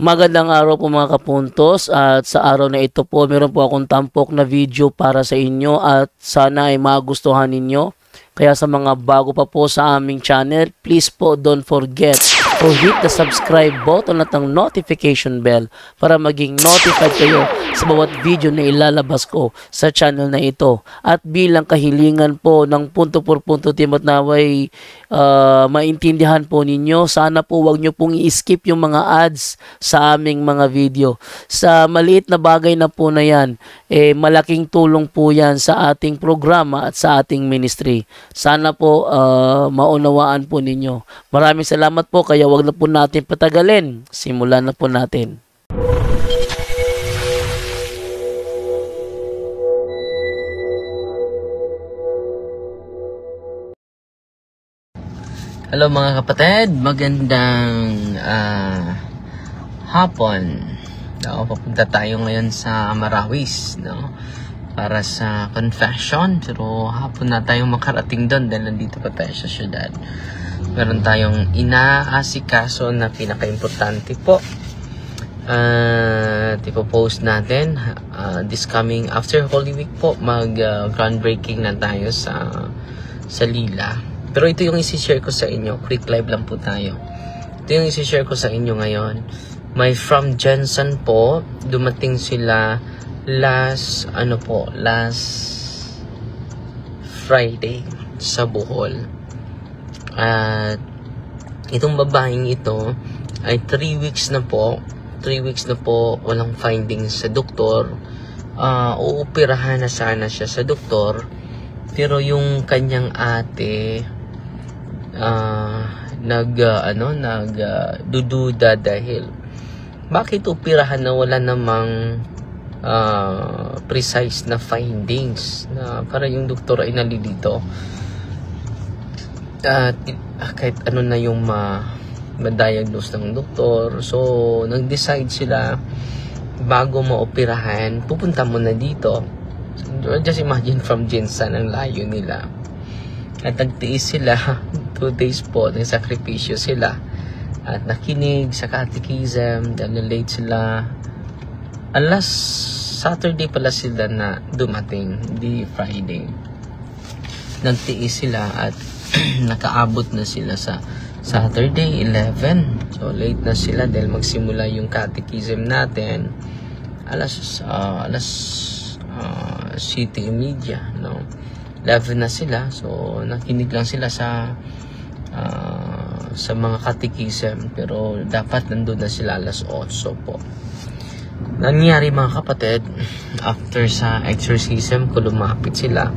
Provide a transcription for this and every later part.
Magandang araw po mga kapuntos, at sa araw na ito po meron po akong tampok na video para sa inyo at sana ay magustuhan ninyo. Kaya sa mga bago pa po sa aming channel, please po don't forget to hit the subscribe button at ang notification bell para maging notified kayo sa bawat video na ilalabas ko sa channel na ito. At bilang kahilingan po ng punto por punto team at naway maintindihan po ninyo, sana po wag nyo pong i-skip yung mga ads sa aming mga video. Sa maliit na bagay na po na yan, malaking tulong po yan sa ating programa at sa ating ministry. Sana po maunawaan po ninyo. Maraming salamat po, kaya wag na po natin patagalin. Simulan na po natin. Hello mga kapatid, magandang hapon. Papunta tayo ngayon sa Marawis, no? Para sa confession. Pero hapon na tayong makarating doon dahil nandito pa tayo sa syudad. Meron tayong inaasikaso na pinaka-importante po. Ipopost natin this coming after Holy Week po. Groundbreaking na tayo sa Lila. Pero ito yung isi-share ko sa inyo. Quick live lang po tayo. Ito yung isi-share ko sa inyo ngayon. May from Jensen po. Dumating sila last Friday sa Bohol. At itong babaeng ito ay 3 weeks na po. 3 weeks na po walang findings sa doktor. Uupirahan na sana siya sa doktor. Pero yung kanyang ate nagdududa dahil bakit upirahan na wala namang precise na findings na para yung doktor ay nalilito at kahit ano na yung ma-diagnose ng doktor. So nag-decide sila bago maoperahan, pupunta muna dito. Just imagine from Jensen ang layo nila. At nagtiis sila 2 days po, nagsakripisyo sila. At nakinig sa catechism, dahil late sila. Alas Saturday pala sila na dumating, di Friday. Nagtiis sila at nakaabot na sila sa Saturday 11. So late na sila dahil magsimula yung catechism natin. Alas City Media, no? 11 na sila, so nakinig lang sila sa mga catechism, pero dapat nandun na sila alas 8 po. Nangyari mga kapatid, after sa exorcism ko, lumapit sila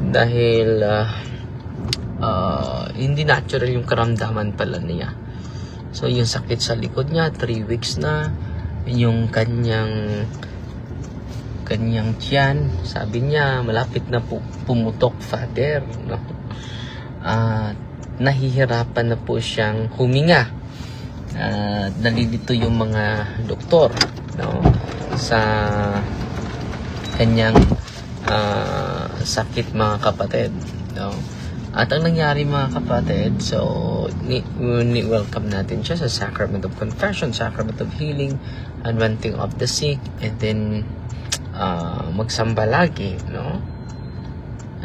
dahil hindi natural yung karamdaman pala niya. So yung sakit sa likod niya, 3 weeks na, yung kanyang tiyan, sabi niya malapit na pumutok, Father, no? Nahihirapan na po siyang huminga. Nalilito yung mga doktor, no? Sa kanyang sakit mga kapatid, no? At ang nangyari mga kapatid, so welcome natin siya sa Sacrament of Confession, Sacrament of Healing, Anointing of the Sick, and then magsamba lagi, no?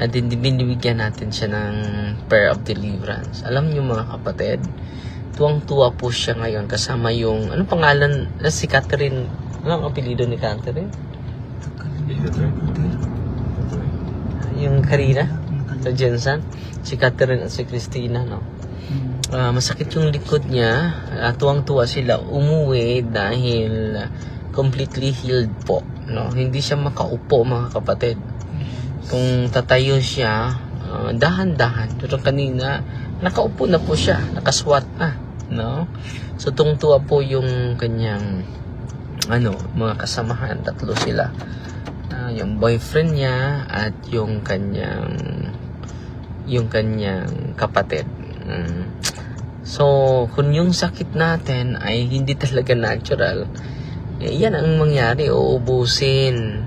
At din binibigyan natin siya ng prayer of deliverance. Alam niyo mga kapatid, tuwang-tuwa po siya ngayon kasama yung, anong pangalan na si Catherine? Ano ang apelido ni Catherine? Yung Karina sa Jensen, si Catherine at si Christina, no? Masakit yung likod niya. Tuwang-tuwa sila umuwi dahil completely healed po, no? Hindi siya makaupo mga kapatid. Kung tatayo siya, dahan-dahan. Pero kanina, nakaupo na po siya, nakaswat na, no? So tungtuwa po yung kanyang mga kasamahan, 3 sila. Yung boyfriend niya at yung kanyang kapatid. So kung yung sakit natin ay hindi talaga natural, yan ang mangyari, uubusin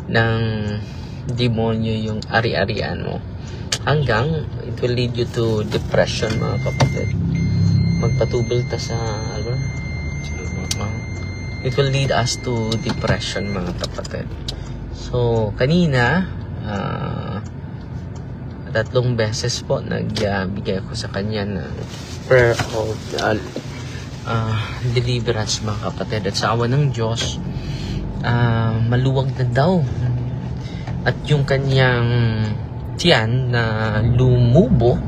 ng demonyo yung ari-arian mo. Hanggang it will lead you to depression mga kapatid. Magpatubol ta sa it will lead us to depression, mga kapatid. So, kanina, 3 beses po nagbigay ako sa kanya ng prayer of deliverance, mga kapatid. At sa awa ng Diyos, maluwag na daw. At yung kanyang tiyan na lumubo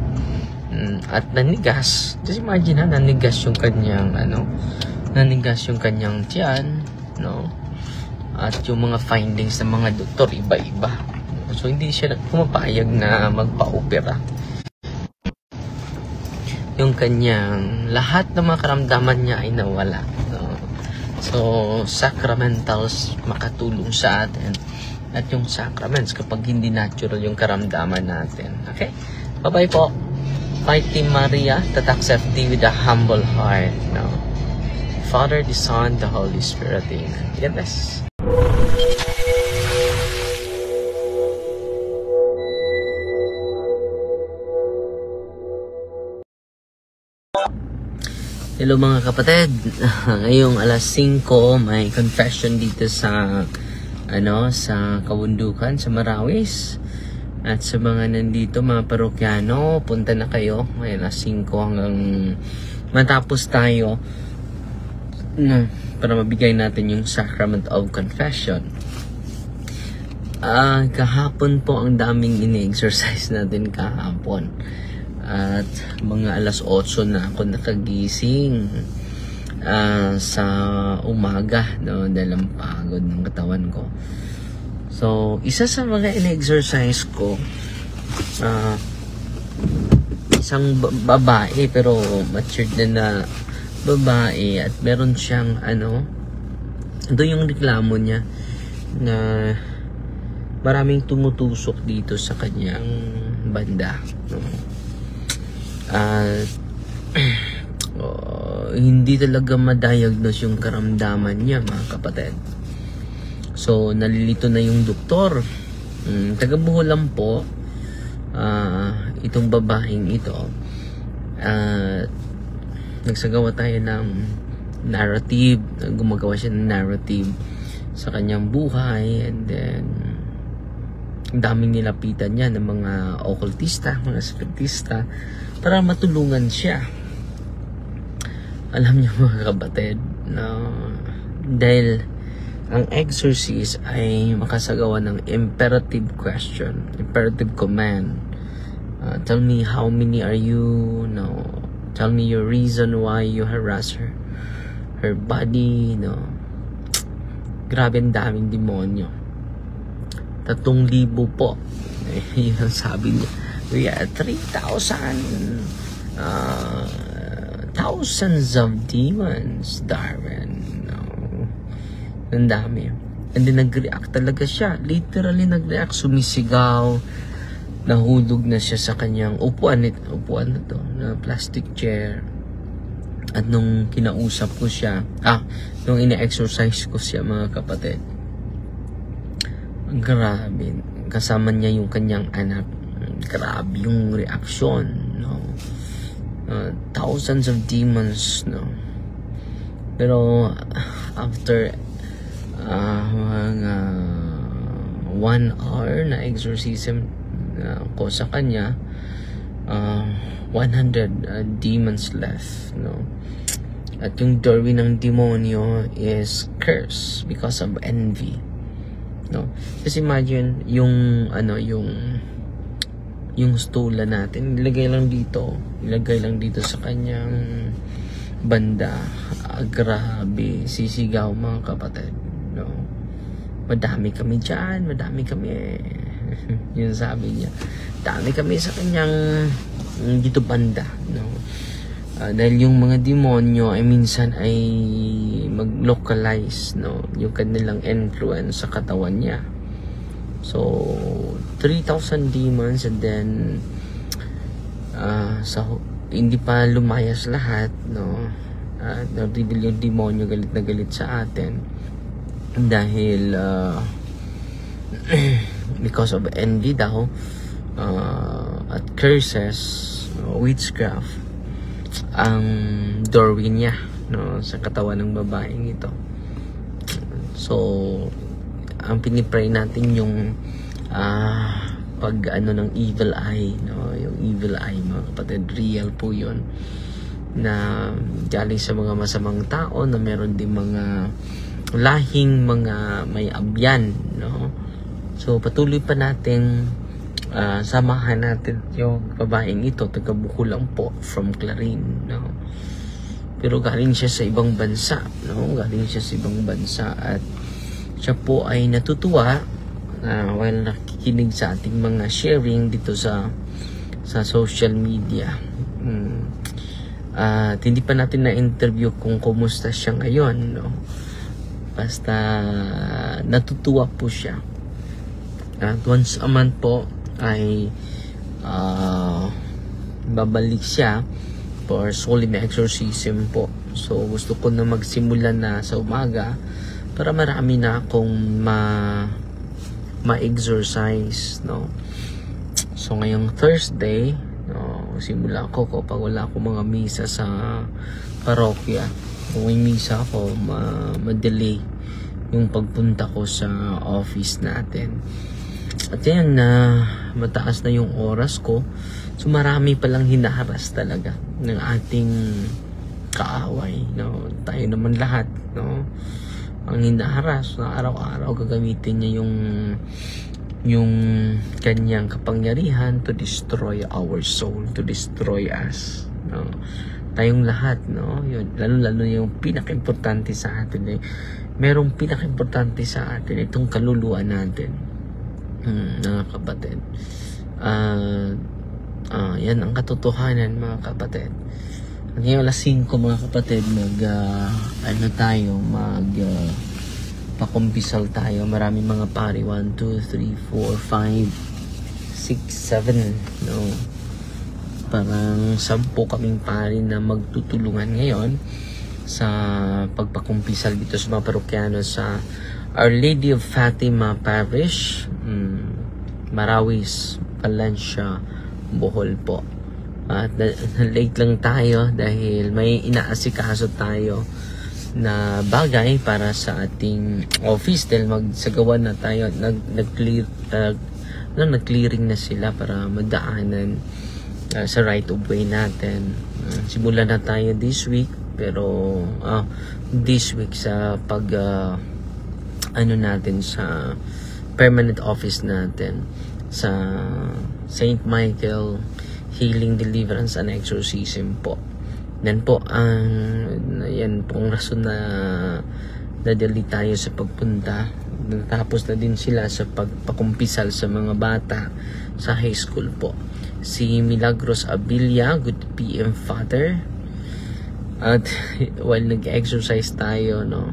at nanigas. Just imagine ha, nanigas yung kanyang tiyan, no? At yung mga findings ng mga doktor iba-iba. So hindi siya pumapayag na magpa-opera. Yung kanyang lahat ng mga karamdaman niya ay nawala, no? So sacramentals makatulong sa atin. At yung sacraments kapag hindi natural yung karamdaman natin. Okay? Bye-bye po. Fight Team Maria that accept thee with a humble heart. No? Father, the Son, the Holy Spirit. Amen. God bless. Hello mga kapatid. Ngayong alas 5 may confession dito sa sa Kabundukan, sa Marawis. At sa mga nandito, mga parokyano, punta na kayo. Ngayon alas 5 hanggang matapos tayo para mabigay natin yung Sacrament of Confession. Kahapon po ang daming ini-exercise natin kahapon. At mga alas 8 na ako nakagising sa umaga, no, dahil ang pagod ng katawan ko. So, isa sa mga in-exercise ko, isang babae, pero matured na babae, at meron siyang ito yung reklamo niya na maraming tumutusok dito sa kanyang banda, no? At hindi talaga ma-diagnose yung karamdaman niya, mga kapatid. So, nalilito na yung doktor. Taga Bohol lang po itong babaeng ito. Nagsagawa tayo ng narrative. Gumagawa siya ng narrative sa kanyang buhay. And then, ang daming nilapitan niya ng mga occultista, mga spiritista, para matulungan siya. Alam niyo mga kapatid, no, dahil ang exorcist ay makasagawa ng imperative question, imperative command. Tell me how many are you, no? Tell me your reason why you harass her body, no? Grabe, ang daming demonyo. 3,000 po. Yun ang sabi niya. We are 3,000 thousands of demons, Darwin. No. Ang dami. And then nag-react talaga siya. Literally nag-react, sumisigaw. Nahulog na siya sa kanyang upuan na to, na plastic chair. At nung kinausap ko siya, nung ina-exercise ko siya, mga kapatid, grabe. Kasama niya yung kanyang anak. Grabe yung reaksyon, no? Thousands of demons, no? Pero after mga 1 hour na exorcism ko sa kanya, 100 demons left, no? At yung doorway ng demonyo is curse because of envy, no? Just imagine yung yung stula natin, ilagay lang dito sa kanyang banda. Grabe, sisigaw, mga kapatid, no? Madami kami dyan, madami kami. Yun sabi niya, dami kami sa kanyang dito banda, no? Dahil yung mga demonyo ay minsan ay mag-localize, no, yung kanilang influence sa katawan niya. So 3,000 demons, and then hindi pa lumayas lahat, no? Na-reveal yung demonyo, galit na galit sa atin dahil because of envy daw, at curses, witchcraft ang doorway niya, no, sa katawan ng babaeng ito. So, ang pinipray natin yung pag ano ng evil eye, no? Yung evil eye, mga kapatid, real po yun, na galing sa mga masamang tao, na meron din mga lahing mga may abyan, no? So patuloy pa natin samahan natin yung babaeng ito, taga Bukulang po, from Clarin, no? Pero galing siya sa ibang bansa, no? Galing siya sa ibang bansa, at siya po ay natutuwa while nakikinig sa ating mga sharing dito sa social media. At hindi pa natin na-interview kung kumusta siya ngayon, no? Basta natutuwa po siya. At once a month po ay babalik siya for solemn exorcism po. So gusto ko na magsimula na sa umaga para marami na akong ma-exercise, no? So ngayong Thursday, no, simula ako kapag wala akong mga misa sa parokya. Kung may misa ako, ma-delay yung pagpunta ko sa office natin. At yan, mataas na yung oras ko. So marami palang hinaharas talaga ng ating kaaway, no? Tayo naman lahat, no? Ang hinaharas na araw-araw, gagamitin niya yung kanyang kapangyarihan to destroy our soul, to destroy us, no? Tayong lahat, no? Yun, lalo yung pinaka-importante sa atin, merong pinaka-importante sa atin, itong kaluluwa natin, mga kapatid. Yan ang katotohanan, mga kapatid. Ngayon alas 5, mga kapatid, pakumpisal tayo. Maraming mga pari, 1, 2, 3, 4, 5, 6, 7, no? Parang 10 kaming pari na magtutulungan ngayon sa pagpakumpisal dito sa mga parokyano sa Our Lady of Fatima Parish, Marawis, Valencia, Bohol po. At late lang tayo dahil may inaasikaso tayo na bagay para sa ating office, dahil magsagawa na tayo, nag-clearing na sila para madaanan sa right of way natin. Simula na tayo this week, pero this week sa natin sa permanent office natin sa St. Michael Healing, Deliverance and Exorcism po. Yan po yan pong rason na nadali tayo sa pagpunta. Natapos na din sila sa pagpakumpisal sa mga bata sa high school po. Si Milagros Abilia, good PM Father. At while nag-exercise tayo, no,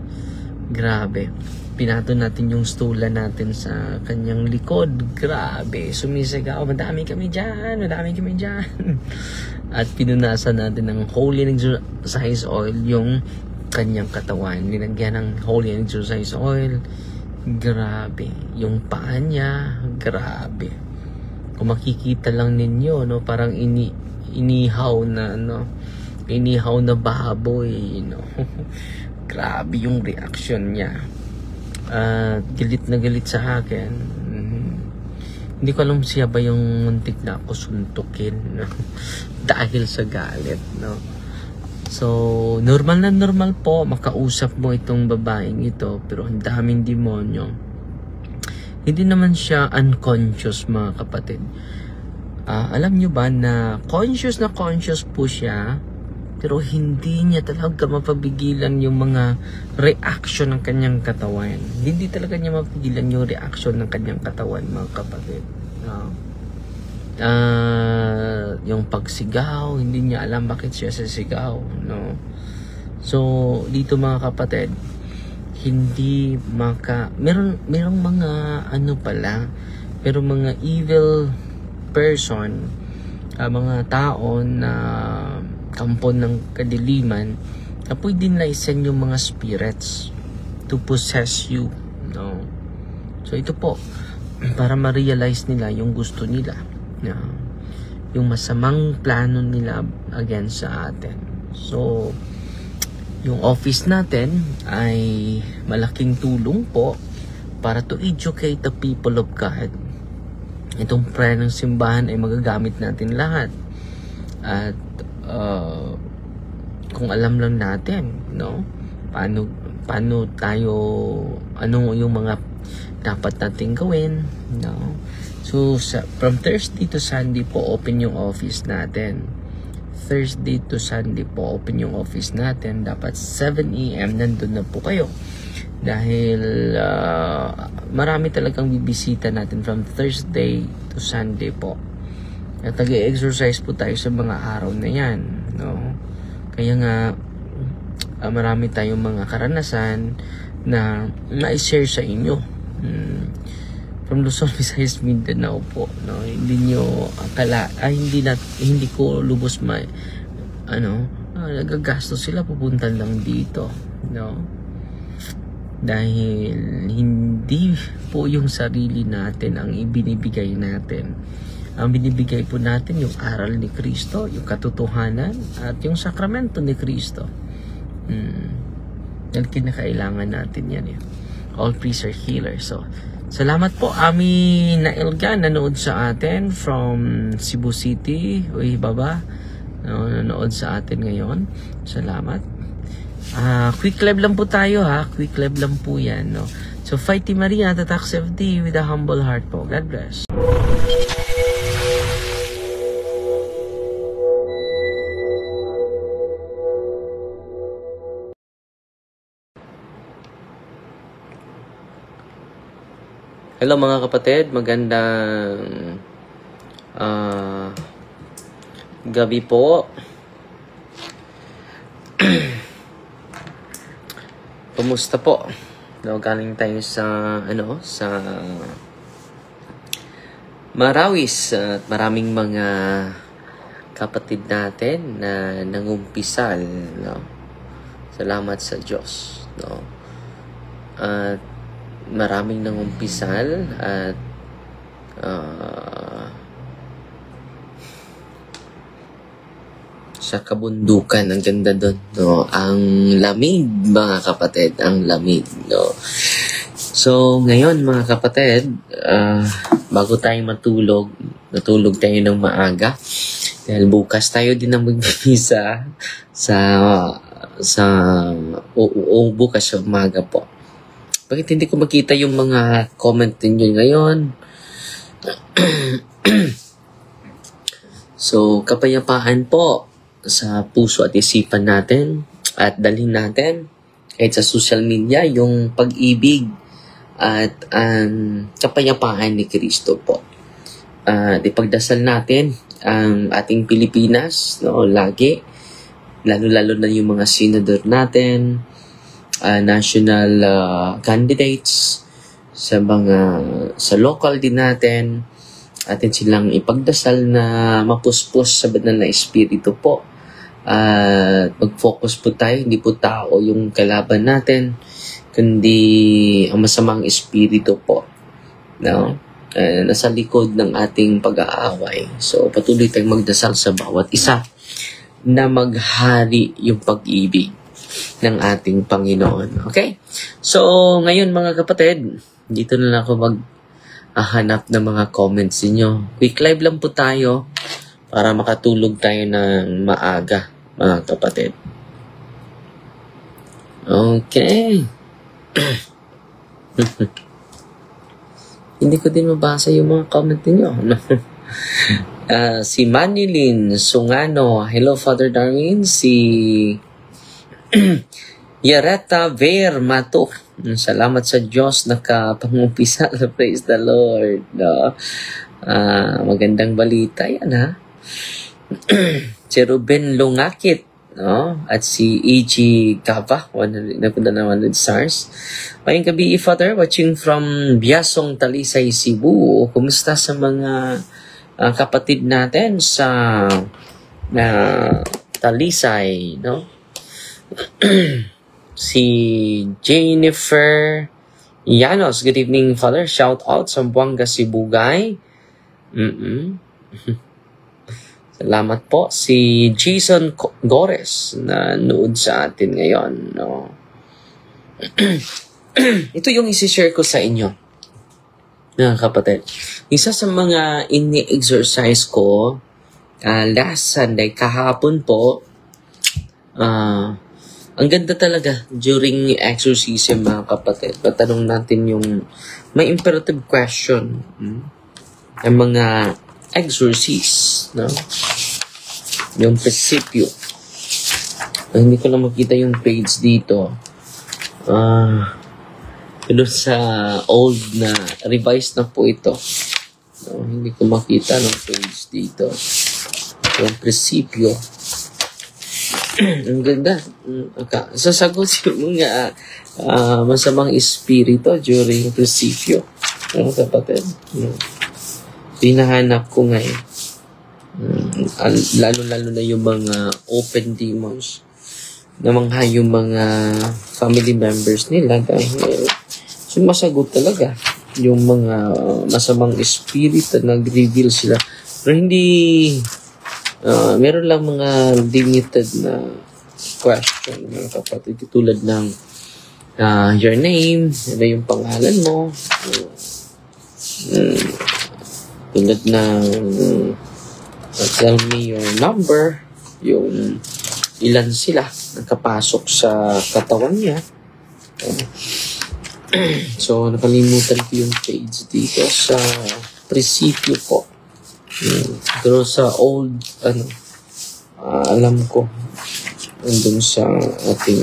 grabe, pinato natin yung stula natin sa kanyang likod. Grabe, sumisigaw, madami kami dyan. At pinunasan natin ng Holy Exercise Oil yung kanyang katawan. Nilagyan ng Holy Exercise Oil. Grabe, yung paa niya, grabe. Kung makikita lang ninyo, no, parang inihaw na baboy, no. Grabe yung reaction niya. Galit na galit sa akin. Hindi ko alam siya ba yung muntik na ako suntukin, no? Dahil sa galit, no? So, normal na normal po makausap mo itong babaeng ito, pero ang daming demonyo. Hindi naman siya unconscious, mga kapatid. Alam nyo ba na conscious po siya, pero hindi niya talaga mapapigilan yung mga reaction ng kanyang katawan. Hindi talaga niya mapigilan yung reaction ng kanyang katawan, mga kapatid. Yung pagsigaw, hindi niya alam bakit siya sisigaw, no? So, dito, mga kapatid, hindi merong mga merong mga evil person, mga tao na kampo ng kadiliman, na pwede na isend yung mga spirits to possess you, no? So ito po, para ma-realize nila yung gusto nila, yung masamang plano nila against sa atin. So yung office natin ay malaking tulong po para to educate the people of God. Itong prayer ng simbahan ay magagamit natin lahat. At kung alam lang natin, no? Paano tayo, ano yung mga dapat natin gawin, no? So, from Thursday to Sunday po, open yung office natin. Thursday to Sunday po, open yung office natin. Dapat 7 AM, nandun na po kayo. Dahil marami talagang bibisita natin from Thursday to Sunday po. At nag-exercise po tayo sa mga araw na yan, no? Kaya nga, marami tayong mga karanasan na na-share sa inyo. From Luzon, Visayas, Mindanao po, no? Hindi nyo akala, hindi ko lubos nagagastos sila, pupunta lang dito, no? Dahil hindi po yung sarili natin ang ibinibigay natin. Ang binibigay po natin yung aral ni Kristo, yung katotohanan, at yung sakramento ni Kristo. Dahil kinakailangan natin yan. All priests are healers. So, salamat po, Ami Nailga, nanood sa atin from Cebu City. Uy, baba. No, nanood sa atin ngayon. Salamat. Quick live lang po tayo, ha. Quick live lang po yan, no. So, Fighty Maria, Tatax FD with a humble heart po. God bless. Hello mga kapatid, magandang gabi po. Kumusta po? Galing tayo sa Marawis at maraming mga kapatid natin na nangumpisal, no? Salamat sa Diyos, no? At maraming nangumpisal at sa kabundukan, ang ganda doon, no? Ang lamig, mga kapatid, ang lamig, no? So, ngayon, mga kapatid, bago tayo natulog tayo ng maaga dahil bukas tayo din ang magbibisa bukas sa umaga po. Bakit hindi ko makita yung mga comment ninyo ngayon? So, kapayapaan po sa puso at isipan natin at dalhin natin kahit sa social media yung pag-ibig at kapayapaan ni Kristo po. Ipagdasal natin ang ating Pilipinas, no, lagi, lalo-lalo na yung mga senador natin, national candidates sa local din natin, atin silang ipagdasal na mapuspos sa banal na espiritu po. Mag-focus po tayo, hindi po tao yung kalaban natin, kundi ang masamang espiritu po, no? Nasa likod ng ating pag-aaway. So patuloy tayong magdasal sa bawat isa na maghari yung pag-ibig ng ating Panginoon. Okay? So, ngayon mga kapatid, dito na lang ako maghahanap ng mga comments niyo. Quick live lang po tayo para makatulog tayo ng maaga, mga kapatid. Okay. Hindi ko din mabasa yung mga comment niyo. Si Manilyn Sungano, hello Father Darwin. Si Yareta Ver Mato, salamat sa Diyos nakapangumpisal. Praise the Lord, no? Magandang balita yan, ha? Si Ruben Lungakit, no? At si E.G. Gava, 100 stars. Mayang gabi, Father, watching from Biasong, Talisay, Cebu. Kumusta sa mga kapatid natin sa Talisay, no? Si Jennifer Llanos, good evening, Father. Shout out sa Buanga, Sibugay. Salamat po si Jason Gores na nood sa atin ngayon. No? Ito yung isi-share ko sa inyo, mga kapatid. Isa sa mga ini-exercise ko last Sunday, kahapon po, ang ganda talaga during exorcism, mga kapatid. Patanong natin yung may imperative question. Ang mga exorcist, no? Yung prinsipyo. Hindi ko lang makita yung page dito. Pero sa old na, revised na po ito. No, hindi ko makita ng page dito. Yung prinsipyo. Ang ganda. Sasagot yung mga masamang espiritu during prinsipyo. Ano, kapatid? Pinahanap ko ngayon. Lalo-lalo na yung mga open demons. Namangha yung mga family members nila dahil sumasagot talaga yung mga masamang espiritu, nag-reveal sila. Pero hindi, meron lang mga limited na question, mga kapatid. Tulad ng your name, ano yung pangalan mo, tulad ng tell me your number, yung ilan sila nakapasok sa katawan niya. So, nakalimutan ko yung page dito sa prinsipyo po. Pero sa old, alam ko, andun sa ating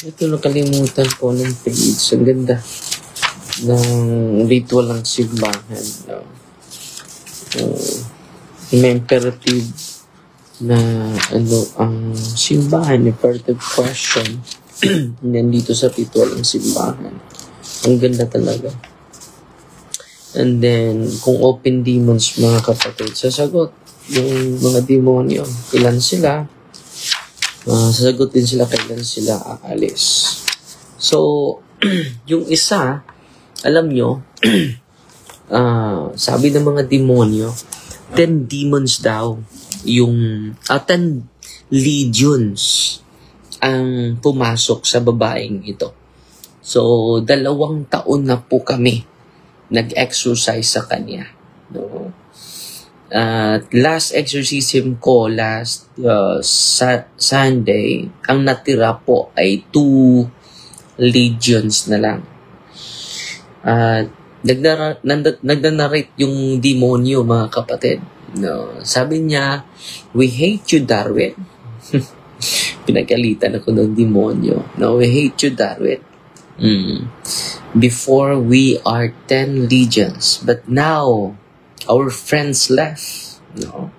ito, nakalimutan ko ng page. Ang ganda ng ritual ng simbahan. May imperative na ang simbahan, imperative question nandito sa ritual ng simbahan. Ang ganda talaga. And then, kung open demons, mga kapatid, sasagot yung mga demonyo, ilan sila, sasagot din sila kailan sila aalis. So, yung isa, alam nyo, sabi ng mga demonyo, 10 demons daw, yung 10 legions ang pumasok sa babaeng ito. So, 2 taon na po kami nag-exercise sa kanya. No? Last exorcism ko, last Sunday, ang natira po ay 2 legions na lang. Nagda-narrate yung demonyo, mga kapatid. No, sabi niya, we hate you, Darwin. Pinagalitan ako ng demonyo. No, we hate you, Darwin. Before we are 10 legions, but now our friends left. No,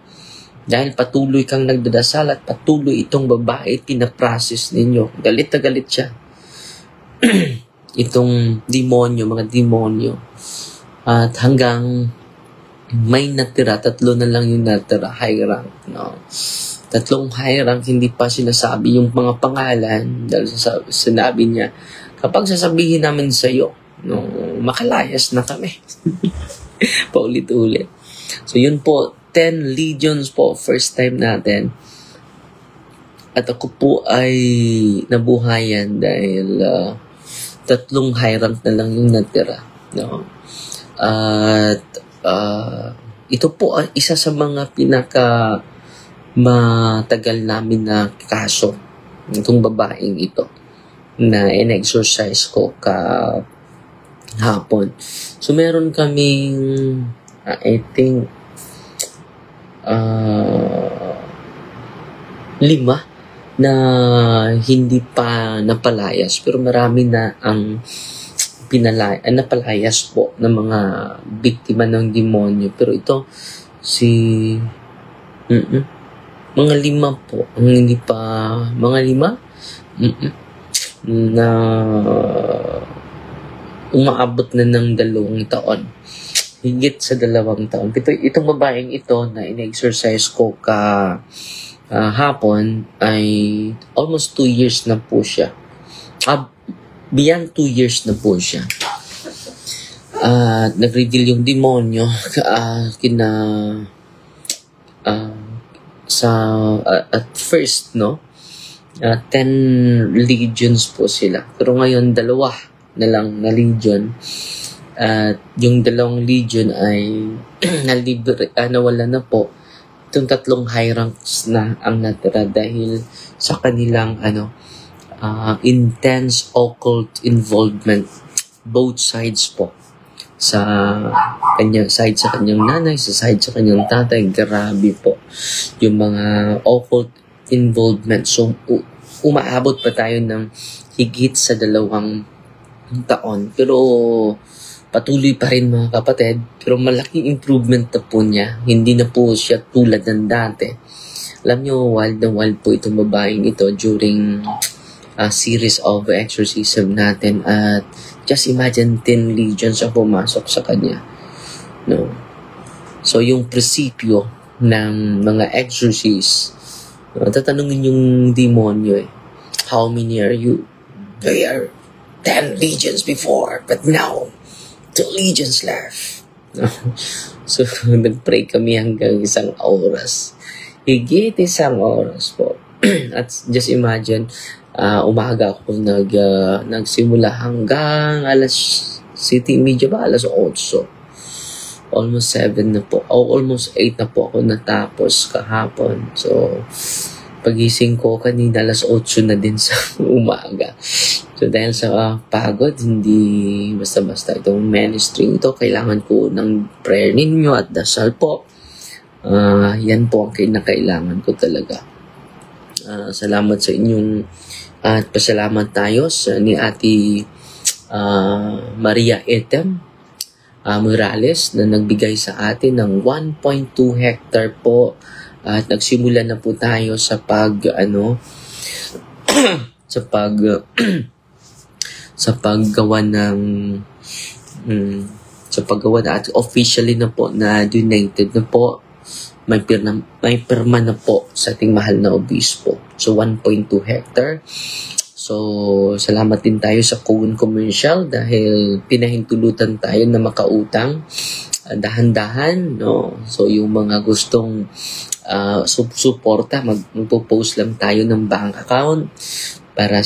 dahil patuloy kang nagdadasal at patuloy itong babae pinaprocess ninyo. Galit na galit siya. Itong demonyo, mga demonyo. At hanggang may natira, 3 na lang yung natira, high rank. No? 3 high rank, hindi pa sinasabi yung mga pangalan dahil sinabi niya, kapag sasabihin namin sa iyo, no, makalayas na kami. Paulit-ulit. So yun po, 10 legions po, first time natin. At ako po ay nabuhayan dahil 3 high rank na lang yung natira. No? At ito po ay isa sa mga pinaka matagal namin na kaso itong babaeng ito na in-exercise ko kahapon. So meron kaming I think 5 na hindi pa napalayas, pero marami na ang napalayas po ng mga biktima ng demonyo. Pero ito, mga 5 po, ang hindi pa, mga 5, na umaabot na ng 2 taon. Higit sa 2 taon. Itong babaeng ito na in-exercise ko hapon ay almost 2 years na po siya. Beyond 2 years na po siya. Nag-reveal yung demonyo kina uh, at first, no, 10 legions po sila. Pero ngayon, 2 na lang na legion. At yung 2 legion ay nawala na po. Itong 3 high ranks na ang natira dahil sa kanilang intense occult involvement, both sides po. Sa kanyang side sa kanyang nanay, sa side sa kanyang tatay, grabe po yung mga occult involvement. So, umaabot pa tayo ng higit sa 2 taon. Pero, patuloy pa rin mga kapatid. Pero malaking improvement na po niya. Hindi na po siya tulad ng dati. Alam nyo, wild na wild po itong babaeng ito during a series of exorcism natin. At just imagine 10 legions ang pumasok sa kanya. No? So, yung prinsipyo ng mga exorcists, tatanungin yung demonyo how many are you? They are 10 legions before, but now 2 legions left. So, nag-pray kami hanggang 1 oras. Higit 1 oras po. At just imagine, umaga ako nagsimula hanggang alas 7:30 ba? Alas 8. Almost 7 na po. Almost 8 na po ako natapos kahapon. So, pagising ko kanina alas 8 na din sa umaga. So, dahil sa pagod, hindi basta-basta itong ministry ito. Kailangan ko ng prayer ninyo at dasal po. Yan po ang kinakailangan ko talaga. Salamat sa inyong at pasalamat tayo ni Ate Maria Etem Morales na nagbigay sa atin ng 1.2 hectare po. At nagsimula na po tayo sa sa paggawa at officially na po na donated na po, may pirma na po sa ating mahal na obispo. So 1.2 hectare. So salamat din tayo sa Coon Commercial dahil pinahintulutan tayo na makautang dahan-dahan, no. So yung mga gustong suporta, magpo-post lang tayo ng bank account para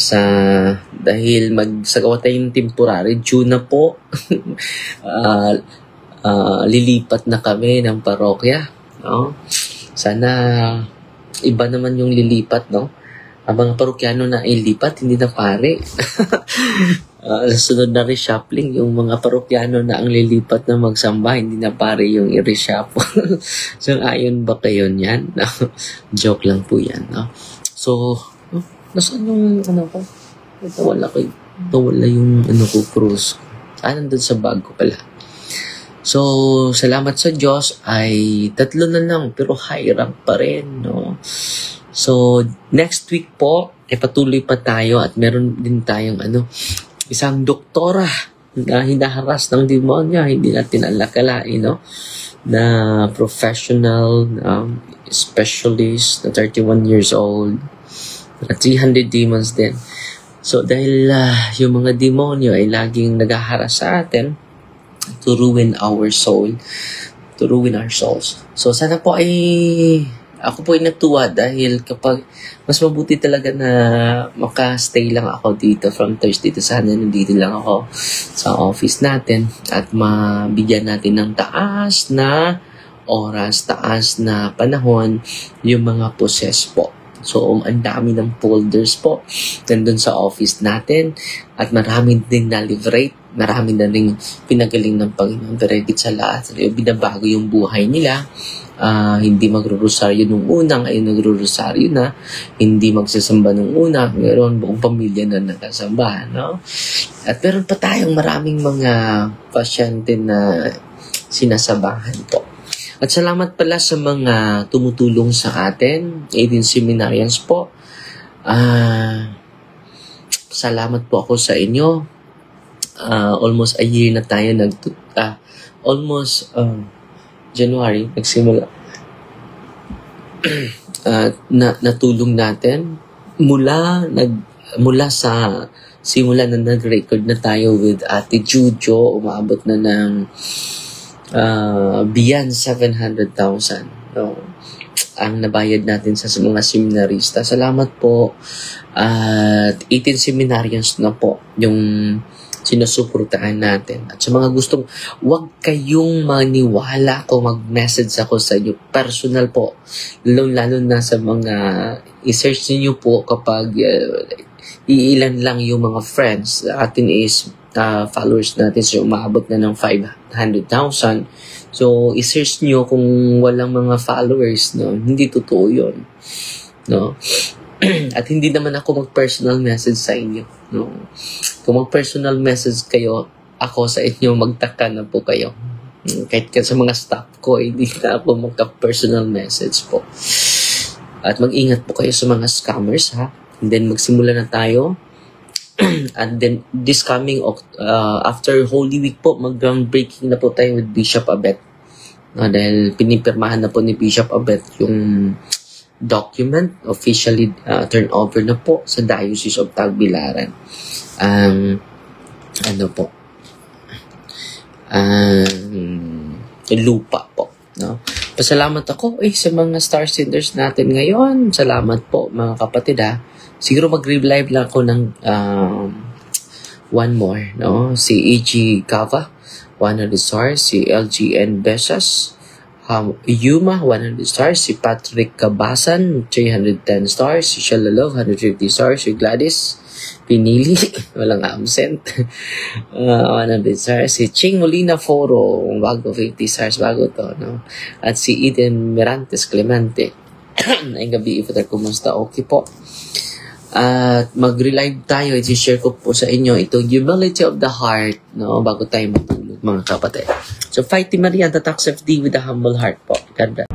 dahil magsagawa tayong temporary, June na po, lilipat na kami ng parokya, no? Sana iba naman yung lilipat, no? Ang mga parokyano na ilipat, hindi na pare. Sunod na reshuffling, yung mga parokyano na ang lilipat na magsamba, hindi na pare yung i-reshuffle. So, ayon ba kayo yan? No? Joke lang po yan, no? So, nasaan yung ko? Nawala yung cruise. Nandun sa bag ko pala. So, salamat sa Diyos ay 3 na lang pero high rank pa rin, no? So, next week po, patuloy pa tayo at meron din tayong isang doktora na hinaharas ng demonya, hindi natin alakalain, no? Na professional, specialist, na 31 years old, at 300 demons din. So, dahil yung mga demonyo ay laging naghaharas sa atin to ruin our soul, to ruin our souls. So, sana po ako po ay natuwa dahil kapag mas mabuti talaga na makastay lang ako dito from Thursday to Sunday, nandito lang ako sa office natin at mabigyan natin ng taas na oras, taas na panahon yung mga possess po. So, ang dami ng folders po nandun sa office natin at marami din na-liberate, marami na rin pinagaling ng Panginoon. Pero higit sa lahat, binabago yung buhay nila. Hindi magro-rosaryo nung una, ngayon nagro-rosaryo na. Hindi magsasamba nung una, meron buong pamilya na nakasamba, no? At meron pa tayong maraming mga pasyente na sinasabahan po. At salamat pala sa mga tumutulong sa atin, 18 seminarians po. Salamat po ako sa inyo. Almost a year na tayo January nagsimula natulong natin mula sa simula na nag-record na tayo with Ate Jujo, umabot na ng beyond 700,000, no? ang nabayad natin sa mga seminarista. Salamat po. At 18 seminarians na po yung sinusuportahan natin. At sa mga gustong, huwag kayong maniwala kung mag-message ako sa inyo. Personal po. Lalo na sa mga i-search niyo po kapag iilan lang yung mga friends. Atin is followers natin. So, umaabot na ng 500,000. So, i-search nyo kung walang mga followers, no? Hindi totoo yun. No? At hindi naman ako mag-personal message sa inyo. No? Kung mag-personal message kayo, ako sa inyo, magtaka na po kayo. Kahit sa mga staff ko, hindi na ako magka-personal message po. At mag-ingat po kayo sa mga scammers, ha? And then, magsimula na tayo. And then, this coming, after Holy Week po, mag-groundbreaking na po tayo with Bishop Abet. No, dahil pinipirmahan na po ni Bishop Abet yung document, officially turn over na po sa Diocese of Tagbilaran. Lupa po. No? Pasalamat ako sa mga star senders natin ngayon. Salamat po mga kapatid, ha. Siguro mag-live lang ako ng one more. No? Si E.G. Cava, 100 stars. Si LGN Besas, Yuma, 100 stars. Si Patrick Cabasan, 310 stars. Si Shalalov, 150 stars. Si Gladys Pinili, walang absent, 100 stars. Si Ching Molina Foro, bago 50 stars, bago to. No? At si Eden Mirantes Clemente, ay gabi, Father, kumusta? Okay po. At mag-relive tayo. I-share ko po sa inyo itong humility of the heart, no? Bago tayo matulog, mga kapatid. So, Fighting Maria, the Tax FD with a humble heart po. God bless.